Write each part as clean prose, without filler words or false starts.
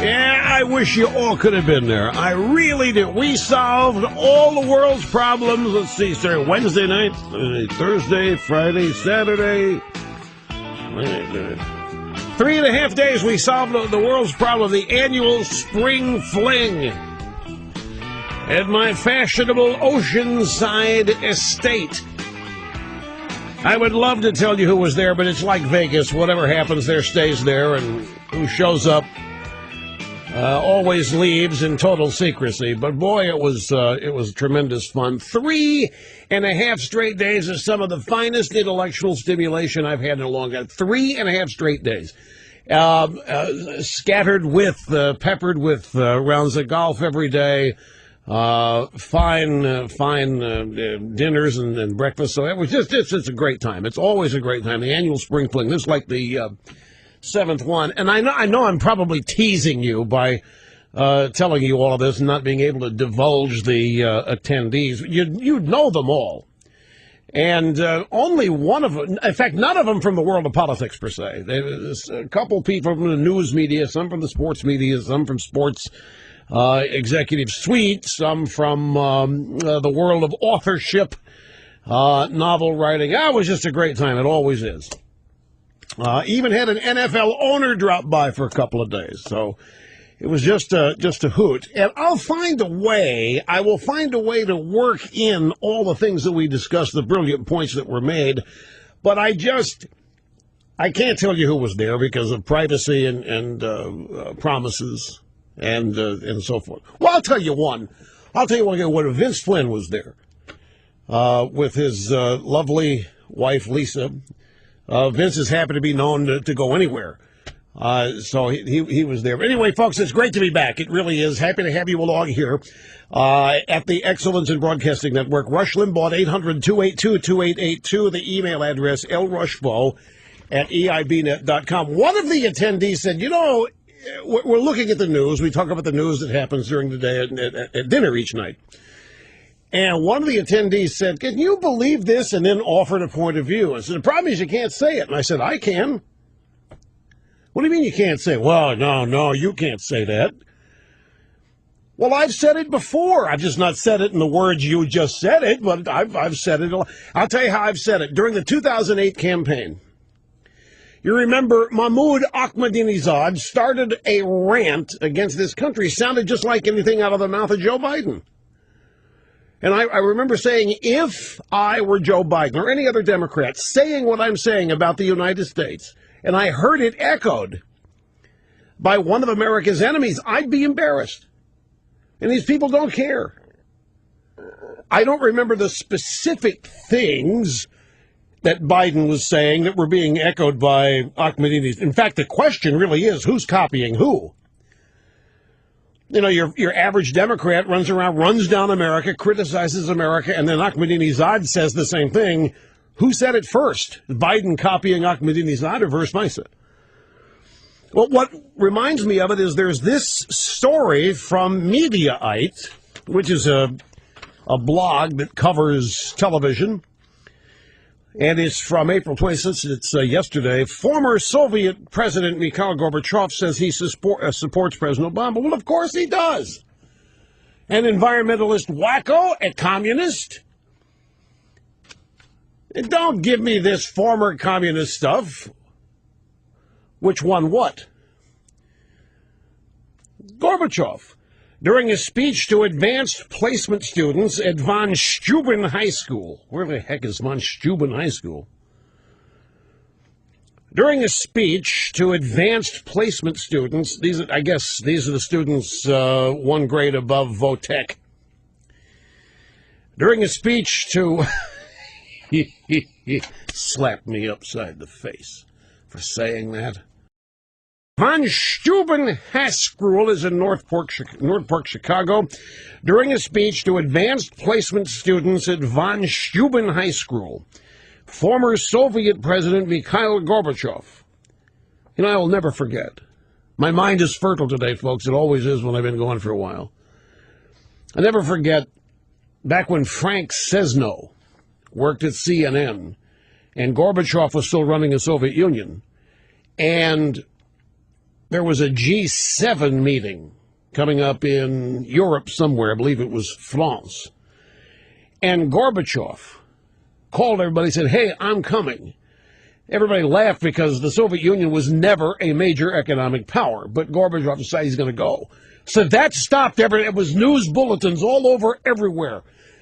Yeah, I wish you all could have been there. I really do. We solved all the world's problems. Let's see, sir. Wednesday night, Thursday, Friday, Saturday. 3.5 days we solved the world's problem, the annual spring fling at my fashionable oceanside estate. I would love to tell you who was there, but it's like Vegas. Whatever happens there stays there, and who shows up always leaves in total secrecy. But boy, it was tremendous fun. 3.5 straight days of some of the finest intellectual stimulation I've had in a long time. 3.5 straight days. Scattered with, peppered with rounds of golf every day. Fine dinners and breakfast. So it was it's a great time. It's always a great time. The annual spring fling. This is like the 7th one. And I know I'm probably teasing you by telling you all of this and not being able to divulge the attendees. You'd know them all. And only one of them, in fact, none of them from the world of politics, per se. There's a couple people from the news media, some from the sports media, some from sports executive suite, some from the world of authorship, novel writing. It was just a great time. It always is. Even had an NFL owner drop by for a couple of days. So it was just a hoot. And I will find a way to work in all the things that we discussed, the brilliant points that were made. But I can't tell you who was there because of privacy and promises and so forth. Well, I'll tell you one. When Vince Flynn was there with his lovely wife, Lisa. Vince is happy to be known to go anywhere. So he was there. But anyway, folks, it's great to be back. It really is. Happy to have you along here at the Excellence in Broadcasting Network. Rush Limbaugh at 800-282-2882. The email address, lrushvo@eibnet.com. One of the attendees said, we're looking at the news. We talk about the news that happens during the day at dinner each night. And one of the attendees said, can you believe this? And then offered a point of view. I said, the problem is you can't say it. And I said, I can. What do you mean you can't say it? Well, no, you can't say that. Well, I've said it before. I've just not said it in the words you just said it, but I've said it. I'll tell you how I've said it. During the 2008 campaign, you remember Mahmoud Ahmadinejad started a rant against this country. Sounded just like anything out of the mouth of Joe Biden. And I remember saying, if I were Joe Biden or any other Democrat saying what I'm saying about the United States, and I heard it echoed by one of America's enemies, I'd be embarrassed. And these people don't care. I don't remember the specific things that Biden was saying that were being echoed by Ahmadinejad. In fact, the question really is, who's copying who? Your average Democrat runs down America, criticizes America, and then Ahmadinejad says the same thing. Who said it first? Biden copying Ahmadinejad or vice versa? Well, what reminds me of it is there's this story from Mediaite, which is a blog that covers television, and it's from April 26th. It's yesterday. Former Soviet President Mikhail Gorbachev says he supports President Obama. Well, of course he does. An environmentalist wacko, a communist. And don't give me this former communist stuff. Which one what? Gorbachev, during a speech to advanced placement students at von Steuben High School. Where the heck is von Steuben High School? During a speech to advanced placement students, these are the students one grade above Votech. During a speech to... He slapped me upside the face for saying that. Von Steuben High School is in North Park, Chicago. During a speech to advanced placement students at von Steuben High School, former Soviet President Mikhail Gorbachev. I will never forget. My mind is fertile today, folks. It always is when I've been going for a while. I'll never forget back when Frank Sesno worked at CNN, and Gorbachev was still running the Soviet Union, and there was a G7 meeting coming up in Europe somewhere. I believe it was France. And Gorbachev called everybody and said, "Hey, I'm coming." Everybody laughed because the Soviet Union was never a major economic power, but Gorbachev decided he's going to go. So that stopped everything. It was news bulletins all over everywhere.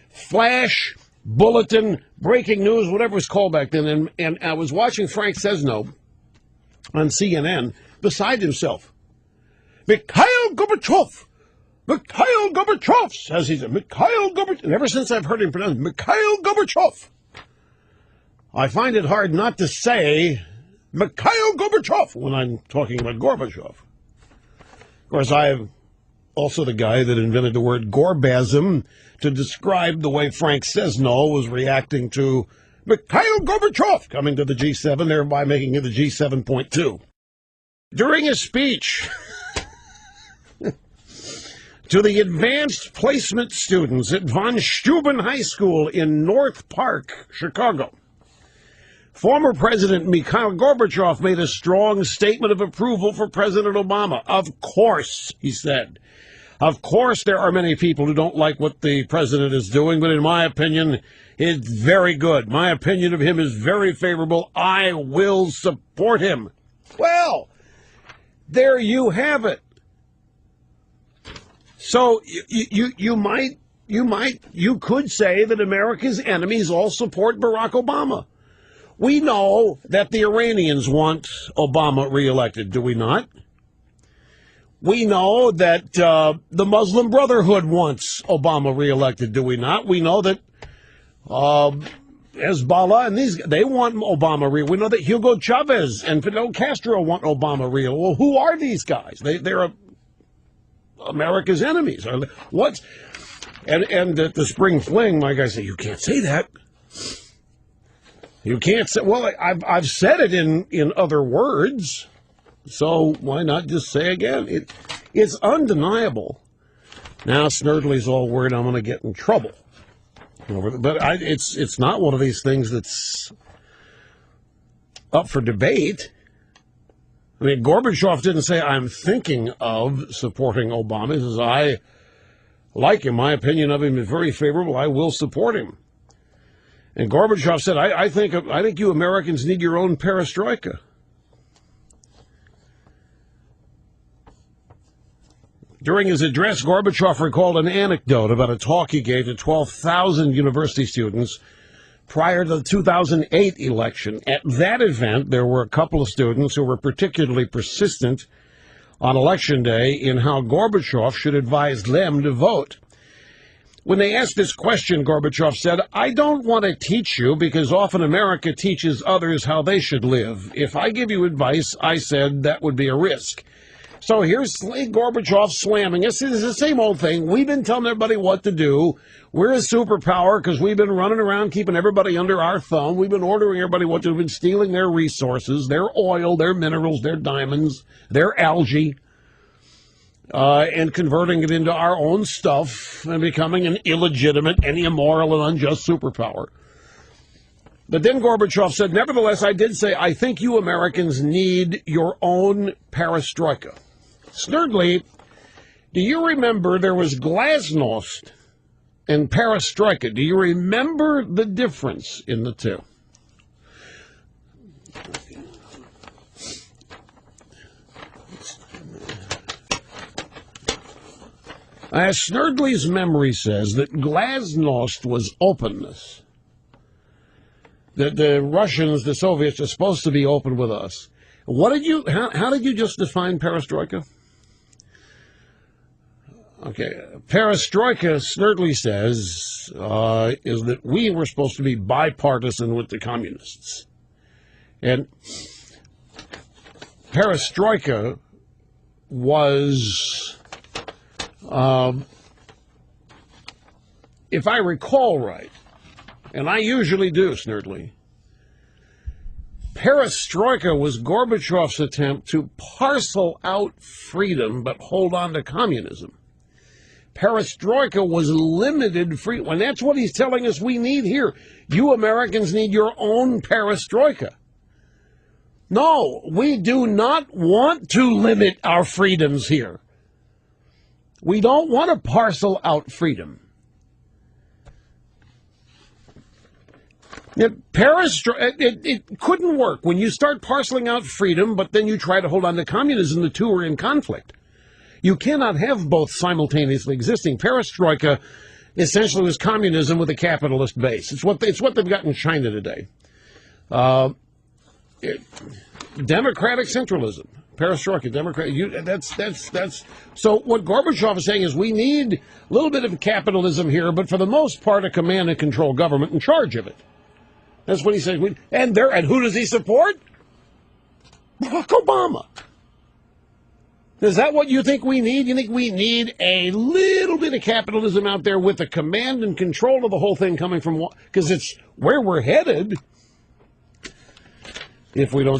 Flash, bulletin, breaking news, whatever it was called back then. And I was watching Frank Sesno on CNN beside himself. Mikhail Gorbachev! Mikhail Gorbachev! As he said, Mikhail Gorbachev. And ever since I've heard him pronounce Mikhail Gorbachev, I find it hard not to say Mikhail Gorbachev when I'm talking about Gorbachev. Of course, I am also the guy that invented the word Gorbasm to describe the way Frank Sesno was reacting to Mikhail Gorbachev coming to the G7, thereby making it the G7.2. During his speech to the advanced placement students at Von Steuben High School in North Park, Chicago, former President Mikhail Gorbachev made a strong statement of approval for President Obama. Of course, he said. Of course, there are many people who don't like what the president is doing, but in my opinion, it's very good. My opinion of him is very favorable. I will support him. Well, there you have it. So you could say that America's enemies all support Barack Obama. We know that the Iranians want Obama reelected, do we not? We know that the Muslim Brotherhood wants Obama reelected, do we not? We know that Hezbollah and they want Obama reelected. We know that Hugo Chavez and Fidel Castro want Obama reelected. Well, who are these guys? They're America's enemies. What's and at the spring fling, my guy said, "You can't say that. You can't say." Well, I've said it in other words, so why not just say again? It's undeniable. Now Snerdley's all worried I'm going to get in trouble over it, but it's not one of these things that's up for debate. I mean, Gorbachev didn't say, "I'm thinking of supporting Obama." He says, "I like him. My opinion of him is very favorable. I will support him." And Gorbachev said, I think you Americans need your own perestroika. During his address, Gorbachev recalled an anecdote about a talk he gave to 12,000 university students prior to the 2008 election. At that event, there were a couple of students who were particularly persistent on Election Day in how Gorbachev should advise them to vote. When they asked this question, Gorbachev said, "I don't want to teach you because often America teaches others how they should live. If I give you advice," I said, "that would be a risk." So here's Gorbachev slamming us. It's the same old thing. We've been telling everybody what to do. We're a superpower because we've been running around keeping everybody under our thumb. We've been ordering everybody what to do. We've been stealing their resources, their oil, their minerals, their diamonds, their algae, and converting it into our own stuff and becoming an illegitimate and immoral and unjust superpower. But then Gorbachev said, "Nevertheless, I did say, I think you Americans need your own perestroika." Snerdley, do you remember there was glasnost and perestroika? Do you remember the difference in the two? Snerdley's memory says that glasnost was openness. That the Russians, the Soviets, are supposed to be open with us. How did you just define perestroika? Okay, perestroika, Snerdley says, is that we were supposed to be bipartisan with the communists. And perestroika was, if I recall right, and I usually do, Snerdley, perestroika was Gorbachev's attempt to parcel out freedom but hold on to communism. Perestroika was limited freedom, and that's what he's telling us we need here. You Americans need your own perestroika. No, we do not want to limit our freedoms here. We don't want to parcel out freedom. It couldn't work. When you start parceling out freedom, but then you try to hold on to communism, the two are in conflict. You cannot have both simultaneously existing. Perestroika essentially was communism with a capitalist base. It's what they've got in China today. Democratic centralism. Perestroika, that's so what Gorbachev is saying is we need a little bit of capitalism here, but for the most part a command and control government in charge of it. That's what he says. And who does he support? Barack Obama. Is that what you think we need? You think we need a little bit of capitalism out there with the command and control of the whole thing coming from, because it's where we're headed if we don't